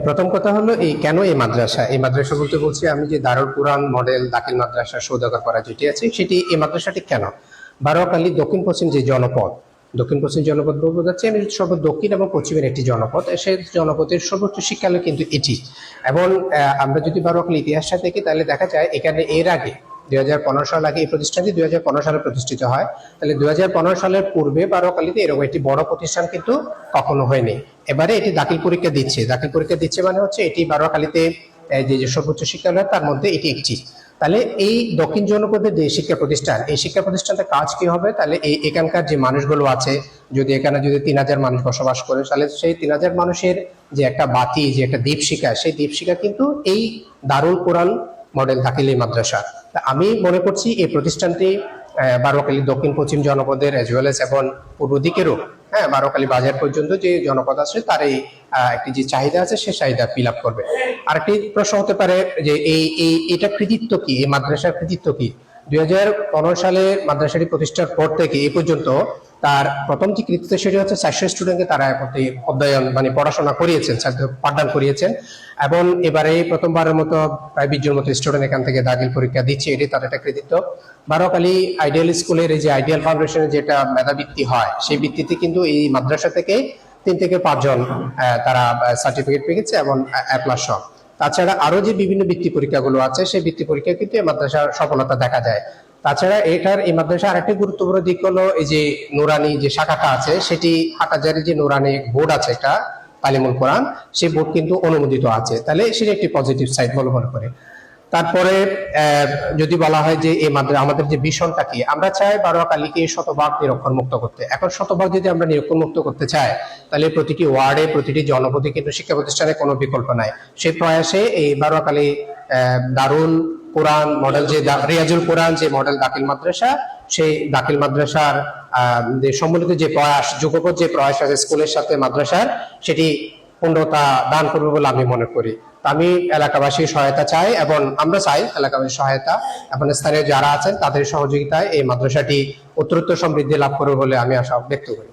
প্রথম কথা হলো এই কেন এই মাদ্রাসা বলতে বলছি আমি যে দারুল কুরআন মডেল দাখিল মাদ্রাসা সৌদাগর পাড়া যেটি আছে সেটি এই মাদ্রাসাটি কেন বারোয়াখালী দক্ষিণ পশ্চিম যে জনপদ দক্ষিণ পশ্চিম জনপদ বলতে যাচ্ছে আমি সর্ব দক্ষিণ এবং পশ্চিমের একটি জনপদ সেই জনপদের সর্বোচ্চ শিক্ষালয় কিন্তু এটি এবং আমরা যদি বারোয়াখালী ইতিহাসটা দেখি তাহলে দেখা যায় এখানে এর আগে 2015 সাল আগে এই প্রতিষ্ঠানটি 2015 সালে প্রতিষ্ঠিত হয়। তাহলে 2015 সালের পূর্বে বারোয়াখালীতে এরকম একটি বড় প্রতিষ্ঠান কিন্তু কখনো হয়নি। এবারে এটি দাখিল পরীক্ষা দিচ্ছে মানে হচ্ছে এটি বারোয়াখালীতে যে সর্বোচ্চ শিক্ষালয় তার মধ্যে এটি একটি। তাহলে এই দক্ষিণ জনপদের যে শিক্ষা প্রতিষ্ঠান এই শিক্ষা প্রতিষ্ঠানটার কাজ কি হবে, তাহলে এখানকার যে মানুষগুলো আছে যদি এখানে যদি 3000 মানুষ বসবাস করে তাহলে সেই 3000 মানুষের যে একটা বাতি যে একটা দীপশিখা সেই দীপশিখা কিন্তু এই দারুল কুরআন মডেল দাখিল মাদ্রাসা। আমি মনে করছি এই প্রতিষ্ঠানটি বারোয়াখালী দক্ষিণ পশ্চিম জনপদের এজ ওয়েল এস এবং পূর্ব দিকেরও বারোয়াখালী বাজার পর্যন্ত যে জনপদ আছে তার এই একটি যে চাহিদা আছে সে চাহিদা ফিল আপ করবে। আরেকটি প্রশ্ন হতে পারে যে এটা কৃতিত্ব কি, এই মাদ্রাসার কৃতিত্ব কি? 2015 সালে মাদ্রাসাটি প্রতিষ্ঠার পর থেকে এই পর্যন্ত তার প্রথম যে কৃতিত্ব সেটি হচ্ছে 400 স্টুডেন্টকে তারা অধ্যয়ন মানে পড়াশোনা করিয়েছেন, পাঠদান করিয়েছেন এবং এবারে প্রথমবারের মতো প্রায় 20 জন মতো স্টুডেন্ট এখান থেকে দাখিল পরীক্ষা দিচ্ছে, এটি তার একটা কৃতিত্ব। বারোয়াখালী আইডিয়াল স্কুলের এই যে আইডিয়াল ফাউন্ডেশনের যেটা মেধাবৃত্তি হয় সেই ভিত্তিতে কিন্তু এই মাদ্রাসা থেকে 3 থেকে 5 জন তারা সার্টিফিকেট পেয়েছে এবং A+ সহ। তাছাড়া আরো যে বিভিন্ন বৃত্তি পরীক্ষাগুলো আছে সেই বৃত্তি পরীক্ষা কিন্তু এই মাদ্রাসার সফলতা দেখা যায়। তাছাড়া এই মাদ্রাসা আরেকটি গুরুত্বপূর্ণ দিক হলো এই যে নুরানি যে শাখাটা আছে সেটি হাটাজারি যে নুরানি বোর্ড আছে একটা তালিমুল কোরআন সেই বোর্ড কিন্তু অনুমোদিত আছে, তাহলে সেটা একটি পজিটিভ সাইড বলে মনে করে। তারপরে যদি বলা হয় যে এই আমাদের যে ভীষণটা কি, আমরা চাই বারোয়াখালীকে শতভাগ নিরক্ষর মুক্ত করতে। এখন শতভাগ যদি আমরা নিরক্ষর মুক্ত করতে চাই তাহলে প্রতিটি ওয়ার্ডে প্রতিটি জনপদে কিন্তু শিক্ষা প্রতিষ্ঠানে কোনো বিকল্প নাই। সেই প্রয়াসে এই বারোয়াখালী দারুল কুরআন মডেল যে রিয়াজুল কুরআন যে মডেল দাখিল মাদ্রাসা সেই দাখিল মাদ্রাসার সম্মিলিত যে প্রয়াস যুগপৎ যে প্রয়াস আছে স্কুলের সাথে মাদ্রাসার সেটি পূর্ণতা দান করবে বলে আমি মনে করি। আমি এলাকাবাসীর সহায়তা চাই এবং আমরা চাই এলাকাবাসীর সহায়তা এবং স্থানীয় যারা আছেন তাদের সহযোগিতায় এই মাদ্রাসাটি উত্তরোত্তর সমৃদ্ধি লাভ করবে বলে আমি আশা ব্যক্ত করি।